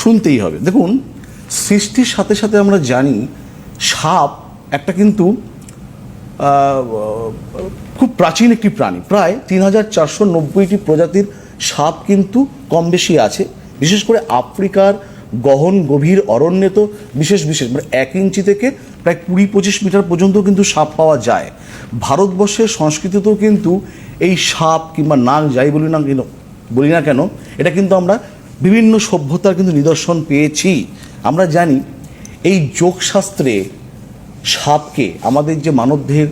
শুনতেই হবে। দেখুন, সৃষ্টির সাথে সাথে আমরা জানি সাপ একটা কিন্তু খুব প্রাচীন একটি প্রাণী। প্রায় 3490টি প্রজাতির সাপ কিন্তু কম বেশি আছে। বিশেষ করে আফ্রিকার গহন গভীর অরণ্যে তো বিশেষ মানে 1 ইঞ্চি থেকে প্রায় 20-25 মিটার পর্যন্ত কিন্তু সাপ পাওয়া যায়। ভারতবর্ষের সংস্কৃতিতেও কিন্তু এই সাপ কিংবা নাগ যাই বলি না কেন, এটা কিন্তু আমরা বিভিন্ন সভ্যতার কিন্তু নিদর্শন পেয়েছি। আমরা জানি এই যোগশাস্ত্রে সাপকে আমাদের যে মানবদেহের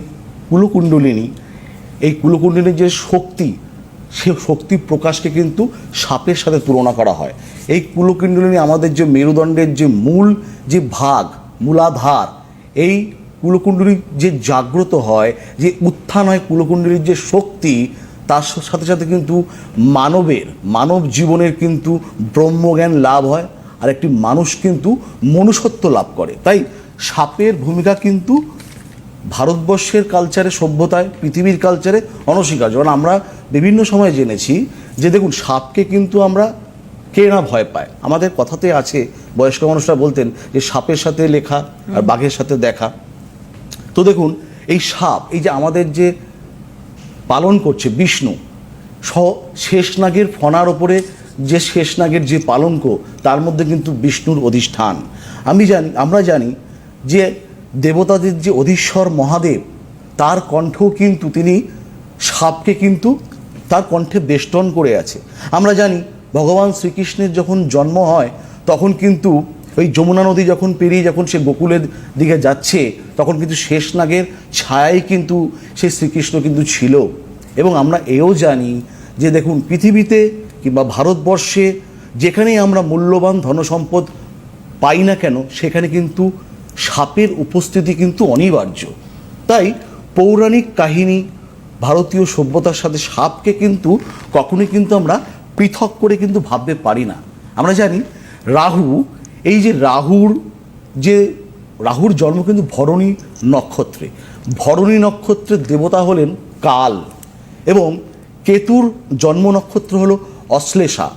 কুলকুণ্ডলিনী, এই কুলকুণ্ডলিনীর যে শক্তি, সে শক্তি প্রকাশকে কিন্তু সাপের সাথে তুলনা করা হয়। এই কুলকুণ্ডলিনী আমাদের যে মেরুদণ্ডের যে মূল যে ভাগ, মূলাধার, এই কুলকুণ্ডলী যে জাগ্রত হয়, যে উত্থান হয় কুলকুণ্ডলীর যে শক্তি, তার সাথে সাথে কিন্তু মানব জীবনের কিন্তু ব্রহ্মজ্ঞান লাভ হয়, আর একটি মানুষ কিন্তু মনুষ্যত্ব লাভ করে। তাই সাপের ভূমিকা কিন্তু ভারতবর্ষের কালচারে, সভ্যতায়, পৃথিবীর কালচারে অনস্বীকার্য। কারণ আমরা বিভিন্ন সময় জেনেছি যে দেখুন, সাপকে কিন্তু আমরা কে না ভয় পায়। আমাদের কথাতে আছে, বয়স্ক মানুষরা বলতেন যে সাপের সাথে লেখা আর বাঘের সাথে দেখা। তো দেখুন, এই সাপ, এই যে আমাদের যে পালন করছে বিষ্ণু, শেষনাগের ফণার ওপরে যে শেষনাগের যে পালঙ্ক, তার মধ্যে কিন্তু বিষ্ণুর অধিষ্ঠান। আমরা জানি যে দেবতাদের যে অধীশ্বর মহাদেব, তার কণ্ঠও কিন্তু তিনি সাপকে কিন্তু তার কণ্ঠে বেষ্টন করে আছে। আমরা জানি ভগবান শ্রীকৃষ্ণের যখন জন্ম হয়, তখন কিন্তু ওই যমুনা নদী যখন পেরিয়ে যখন সে গোকুলের দিকে যাচ্ছে, তখন কিন্তু শেষনাগের ছায়াই কিন্তু সেই শ্রীকৃষ্ণ কিন্তু ছিল। এবং আমরা এও জানি যে দেখুন, পৃথিবীতে কিংবা ভারতবর্ষে যেখানেই আমরা মূল্যবান ধনসম্পদ পাই না কেন, সেখানে কিন্তু সাপের উপস্থিতি কিন্তু অনিবার্য। তাই পৌরাণিক কাহিনী, ভারতীয় সভ্যতার সাথে সাপকে কিন্তু কখনোই কিন্তু আমরা পৃথক করে কিন্তু ভাবতে পারি না। আমরা জানি রাহু, এই যে রাহুর জন্ম কিন্তু ভরণী নক্ষত্রে। ভরণী নক্ষত্রের দেবতা হলেন কাল, এবং কেতুর জন্ম নক্ষত্র হলো অশ্লেষা,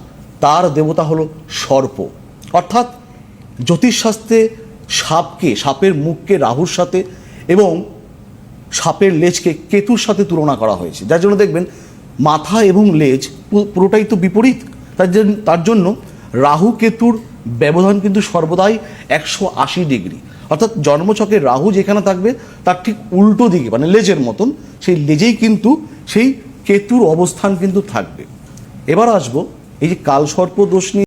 তার দেবতা হলো সর্প। অর্থাৎ জ্যোতিষশাস্ত্রে সাপের মুখকে রাহুর সাথে এবং সাপের লেজকে কেতুর সাথে তুলনা করা হয়েছে, যার জন্য দেখবেন মাথা এবং লেজ পুরোটাই তো বিপরীত। তার জন্য রাহু কেতুর ব্যবধান কিন্তু সর্বদাই 180 ডিগ্রি। অর্থাৎ জন্মছকে রাহু যেখানে থাকবে, তার ঠিক উল্টো দিকে, মানে লেজের মতন, সেই লেজেই কিন্তু সেই কেতুর অবস্থান কিন্তু থাকবে। এবার আসবো এই যে কালসর্প দোষ নিয়ে।